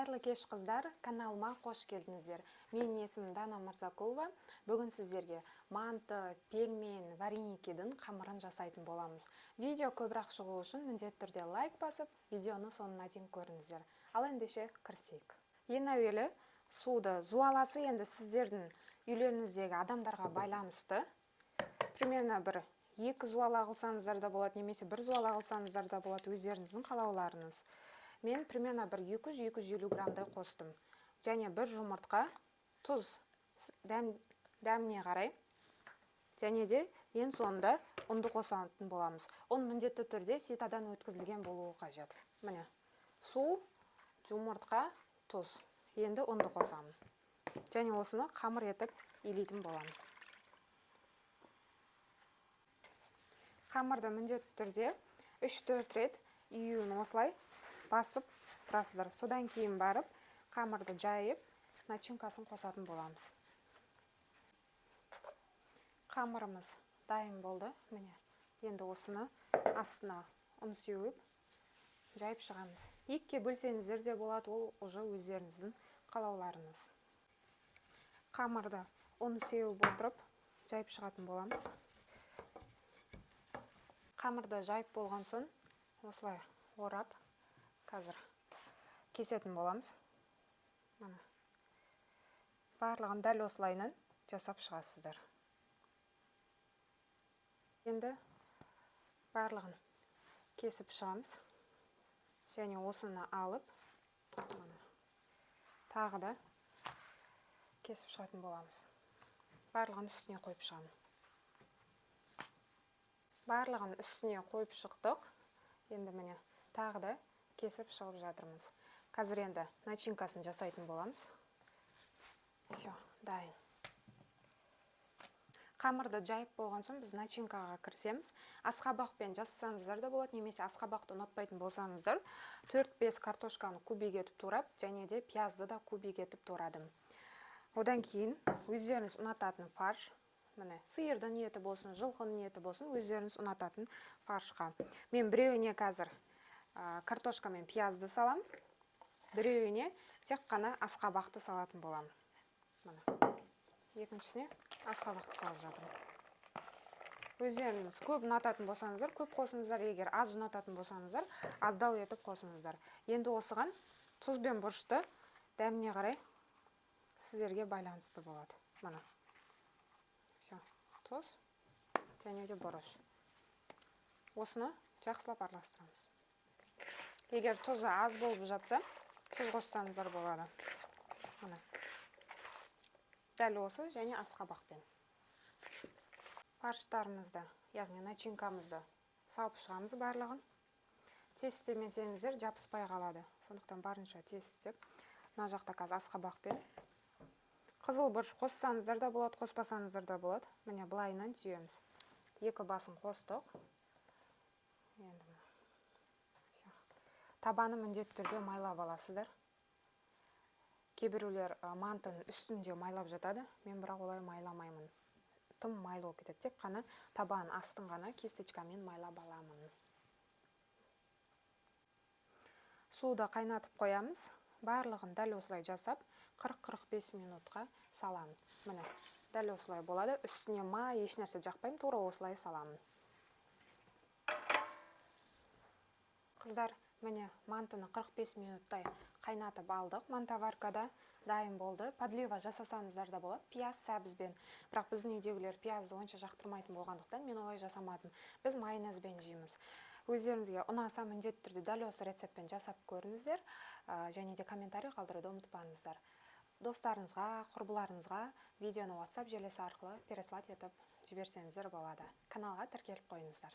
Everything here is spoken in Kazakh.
Қайырлы кеш қыздар, каналыма қош келдіңіздер. Менің есімім Дана Мырзакулова. Бүгін сіздерге манты, пельмен, вареникидің қамырын жасайтын боламыз. Видео көбірек шығу үшін міндетті түрде лайк басып, видеоны соңына дейін көріңіздер. Ал ендеше кірісейік. Ең әуелі суды зуаласы енді сіздердің үйлеріңіздегі адамдарға байланысты. Примерно бір 2 зуала қылсаңыздар да болады, немесе 1 зуала қылсаңыздар да болады, өздеріңіздің қалауларыңыз. Мен примерно бір 200-250 граммдай қостым. Және бір жұмыртқа, тұз дәміне қарай. Және де ең соңында ұнды қосатын боламыз. Он міндетті түрде ситадан өткізілген болуы қажет. Міне, су, жұмыртқа, тұз. Енді ұнды қосамын. Және осыны қамыр етіп илейтін боламын. Қамырды міндетті түрде 3-4 рет июін осылай басып тұрасыздар. Содан кейін барып, қамырды жайып, начинкасын қосатын боламыз. Қамырымыз дайын болды. Міне, енді осыны астына ұн сеуіп, жайып шығамыз. 2-ке бөлсеңіздер де болады, ол уже өздеріңіздің қалауларыңыз. Қамырды ұн сеуіп отырып, жайып шығатын боламыз. Қамырды жайып болған соң, осылай орап, қазір кесетін боламыз. Барлығын дәл осылайынан жасап шығасыздар. Енді барлығын кесіп шығамыз. Және осыны алып, тағы да кесіп шығатын боламыз. Барлығын үстіне қойып шығамын. Барлығын үстіне қойып шықтық. Енді міне тағы да кесіп шығып жатырмыз. Қазір енді начинкасын жасайтын боламыз. Все, дайын. Қамырды жайып болған соң біз начинкаға кірісеміз. Асқабақпен жасасаңыздар да болады, немесе асқабақты ұнатпайтын болсаңыздар, 4-5 картошканы кубик етіп турап, және де пиязды да кубик етіп турадым. Одан кейін өздеріңіз ұнататын фарш, міне, сиырдың еті болсын, жылқының еті болсын, өздеріңіз ұнататын фаршқа. Мен біреуіне қазір картошка мен пиязды салам, біреуіне тек қана асқабақты салатын болам. Екіншісіне асқабақты салып жатырмын. Өздеріңіз көп ұнататын болсаңыздар, көп қосыңыздар, егер аз ұнататын болсаңыздар, аздау етіп қосыңыздар. Енді осыған тұз бен бұрышты дәміне қарай сіздерге байланысты болады. Мына. Все, тұз және де бұрыш. Осыны жақсылап араластырамыз. Егер тұзы аз болып жатса, тұз қоссаңыздар болады. Дәл осы және асқабақпен. Фарштарымызды, яғни начинкамызды салып шығамыз барлығын. Тез істемесеңіздер жабыспай қалады. Сондықтан барынша тез істеп, мына жақта қазір асқабақпен. Қызыл бұрыш қоссаңыздар да болады, қоспасаңыздар да болады. Міне былайынан түйеміз. 2 басын қостық. Енді табаны міндетті түрде майлап аласыздар. Кейбіреулер мантының үстінде майлап жатады. Мен бірақ олай майламаймын. Тым майлы болып кетеді. Тек қана табанын астын ғана кисточкамен майлап аламын. Суды қайнатып қоямыз. Барлығын дәл осылай жасап, 40-45 минутқа саламын. Міне, дәл осылай болады. Үстіне май, еш нәрсе жақпаймын, тура осылай саламын. Қыздар, міне мантыны 45 минуттай қайнатып алдық. Мантаваркада дайын болды. Подлива жасасаңыздар да болады. Пияз, сәбізбен. Бірақ біздің үйдегілер пиязды онша жақтырмайтын болғандықтан мен олай жасамадым. Біз майонезбен жейміз. Өздеріңізге ұнаса міндетті түрде дәл осы рецептпен жасап көріңіздер. Және де комментарий қалдыруды ұмытпаңыздар. Достарыңызға, құрбыларыңызға видеоны WhatsApp желісі арқылы переслать етіп жіберсеңіздер болады. Каналға тіркеліп қойыңыздар.